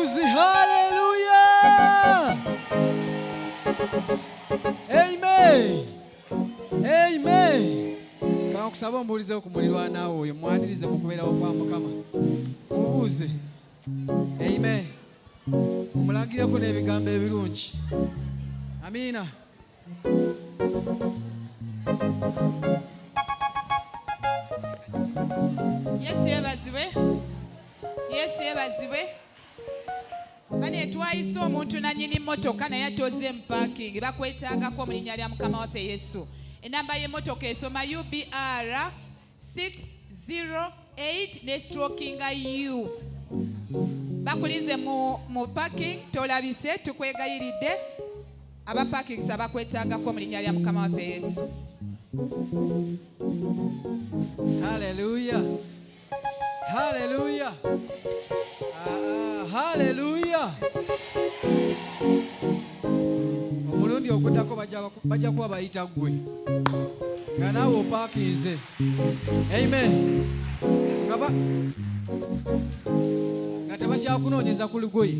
mubuzi. Haleluya. Amen. Amen. Kama kusaba omubulize ku mulirwana oyo mwanirize mu kubeerawo kwa Mukama. Mubuze. Amen. Omulagireko n'ebigambo ebirungi. Amina. Yesu yebazibwe. Yesu yebazibwe. Bane twayise omuntu nanyini mmotoka naye atoze mu parking bakwetangako mu linnya lya Mukama waffe Yesu. Enamba y'emmotoka esoma UBR 608 ne stroking U. Bakulize mu parking tolabise tukwegayiridde aba parking sabakwetangako mu linnya lya Mukama waffe Yesu. Hallelujah. Hallelujah. Hallelujah. Omulundi okuddako bajja kuba bayita gwe nga naawe opaakinze. Amen. Nga tebakyakunoonyeza ku lugoye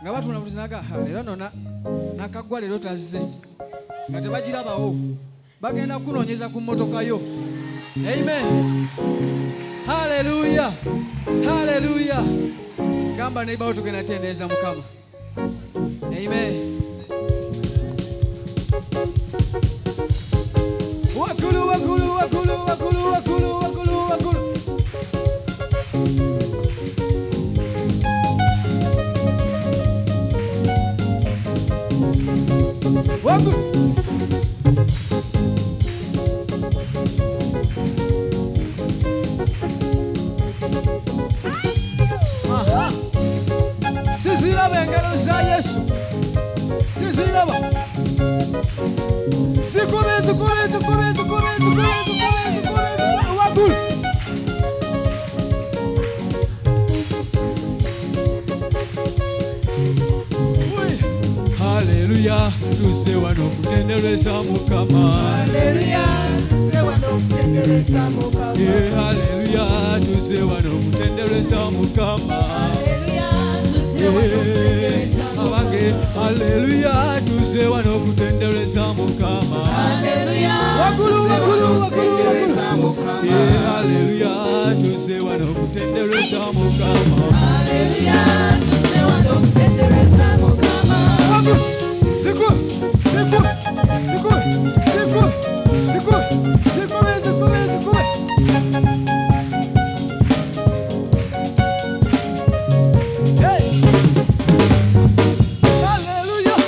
nga batunabulizanaga leero no nakaggwa leero tazze nga tebagirabawo bagenda kunoonyeza ku mmotoka yo. Amen. Hallelujah. Hallelujah. Gamba neighbor tugenda tendereza Mukama. Amen. Wakulu wakulu wakulu wakulu wakulu wakulu wakulu. Wakulu. Siziraba engalo za Yesu. Siziraba. Zikube, zikube, zikube, zikube, zikube, zikube, zikube. Wakulu. Hallelujah. Tuse wano kutendereza Mukama. Hallelujah. Tuse wano kutendereza Mukama. Yeah, hallelujah. Tuse wano kutendereza Mukama. Hallelujah, tuse wano kutendereza Mukama. Wakulu wakulu wakulu wakulu. Hallelujah, tuse wano kutendereza Mukama. Hallelujah, tuse wano kutendereza Mukama. Wakulu. Ziku, ziku, ziku, ziku, ziku, ziku, ziku, ziku. Hallelujah.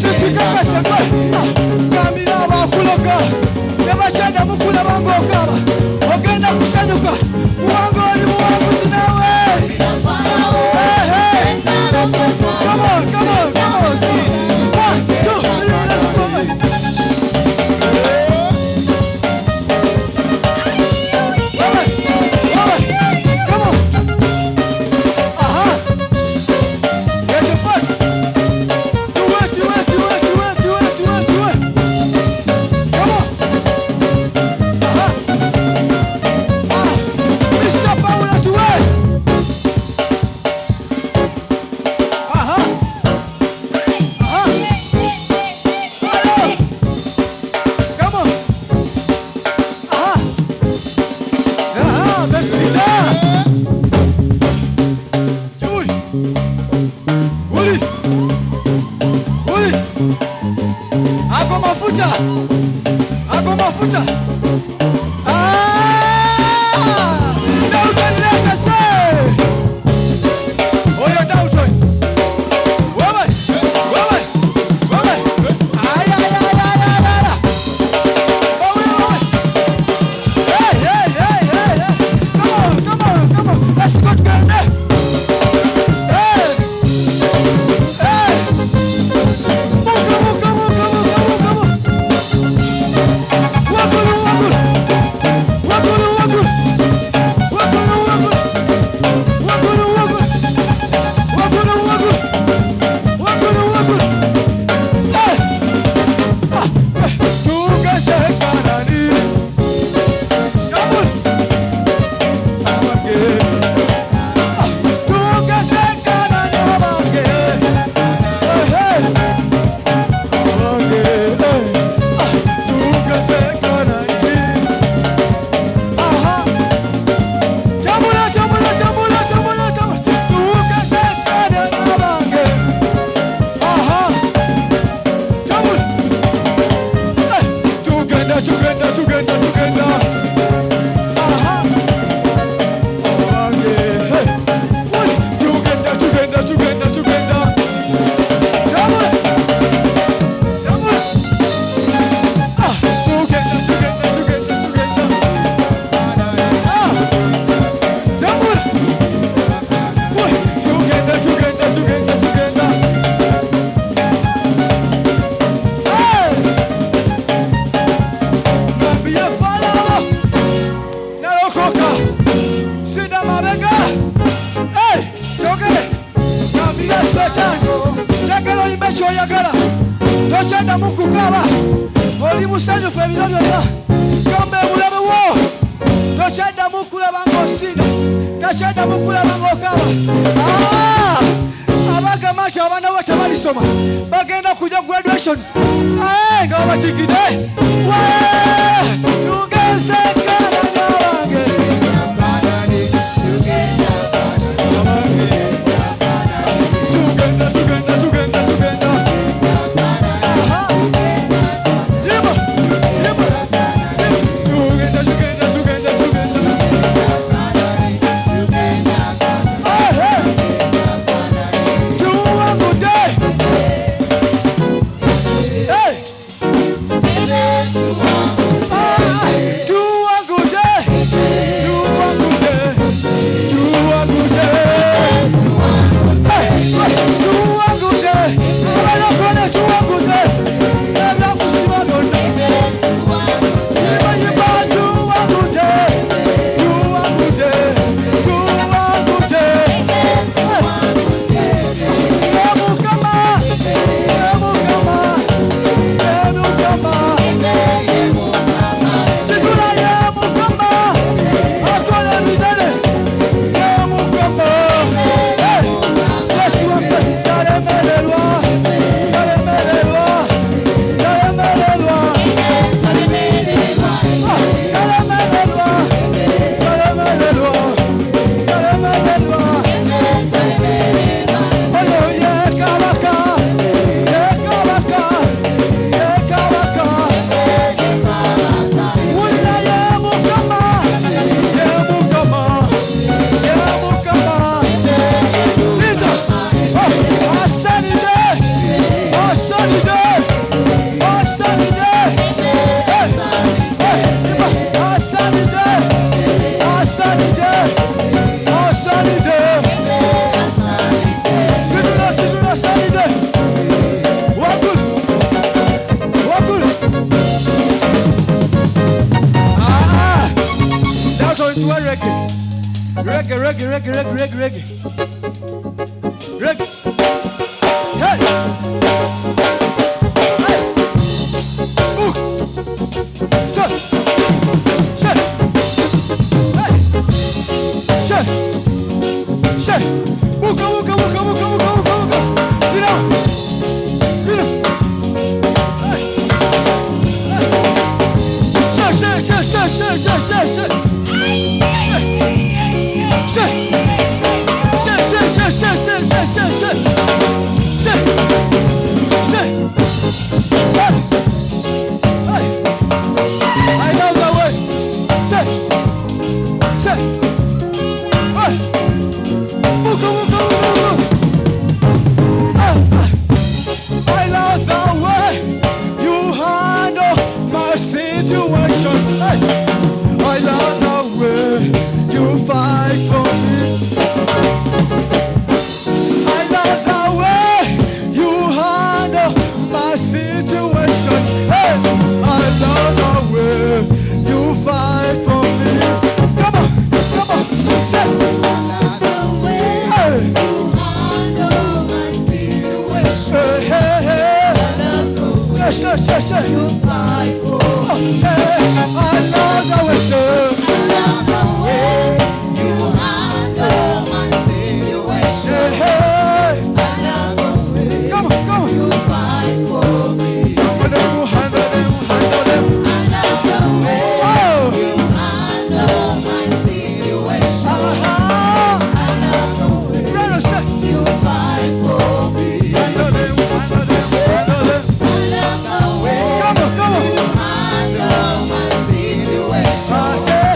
kikakase gwe gambira abakuloga tebakyenda mukula bange okaba ogenda kusanyuka kubanga oli muwanguzi nawe. Come on, come on, come on. 1, 2, 3, let's go. Come on. Get your foot. Do it. Come on. Mr. Paula, do it. Ako mafuta. Dauton leta se. Oyo Dauton. Wewe. Ay. Wewe. Hey. Come on. Let's go together. Hey. Come on. Shoyagala toshenda mukukaba oli musanyufu ebiro byonna gamba ebulabe wo toshenda mukulaba ng'osinda toshenda mukulaba ng'okaba abagamba nti abaana bo tebalisoma bagenda kujja graduations nga babatigide tugesekana n'abange tugenda Reggae. Hey! Hey! Ooh! Shut! Hey! Shut! Wooka! Sit down! Get him! Hey! I love that way. I love the way you handle my situations. I love the way you fight for me. I love the way you handle my situations. I love the way you fight for me. Come on, say. I love the way you handle my situation. Hey. I love the way Say. you fight for me. I love the way, sir. I love the way you handle my situation. Hey. I love the way Come on. you fight for me. Some of them will handle them. I love the way Oh. you handle my situation. Uh-huh. I love the way Brother, say. you fight for me. Handle them. I love the way Come on. you handle my situation. I say.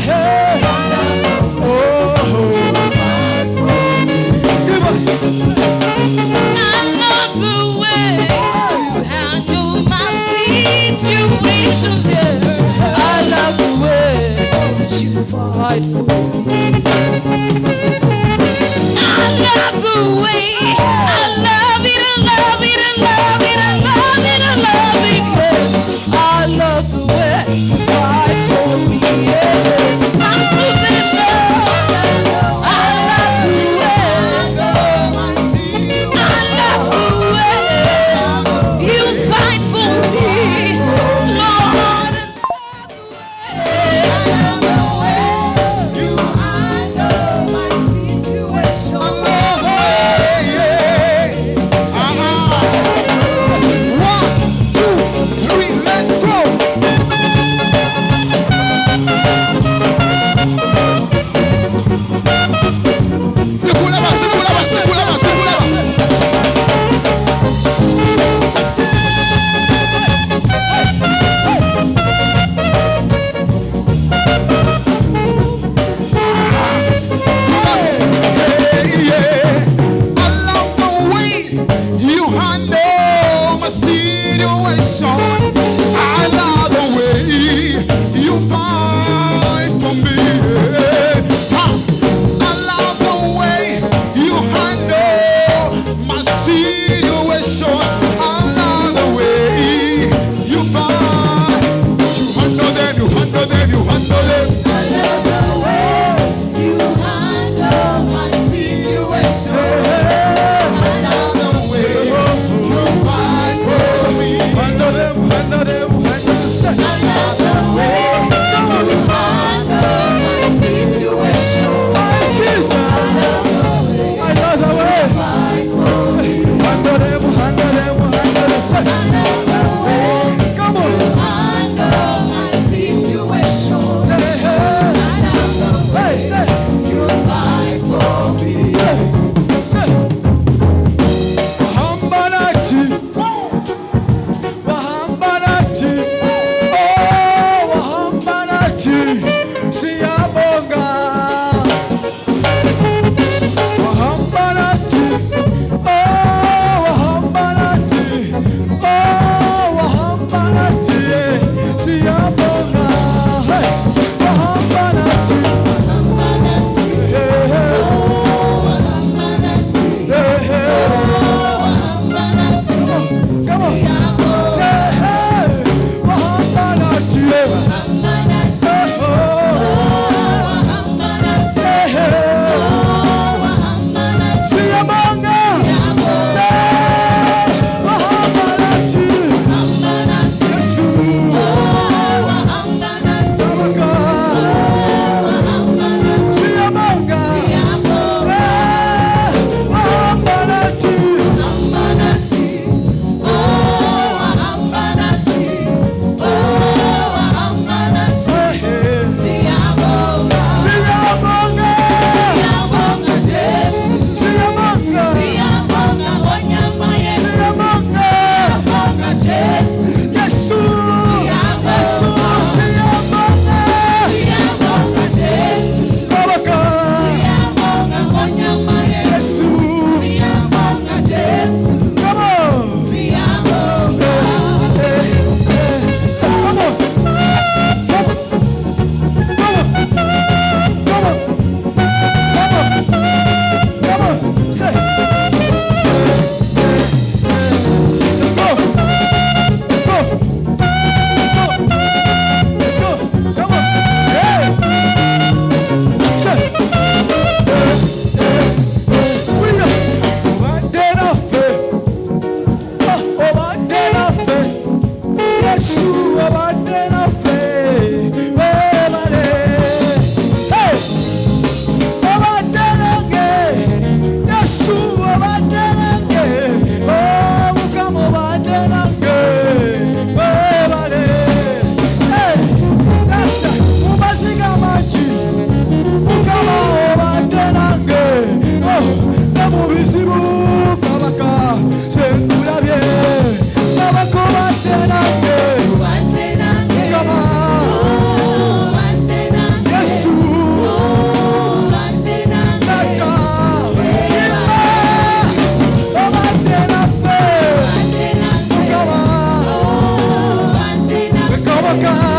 kuokoka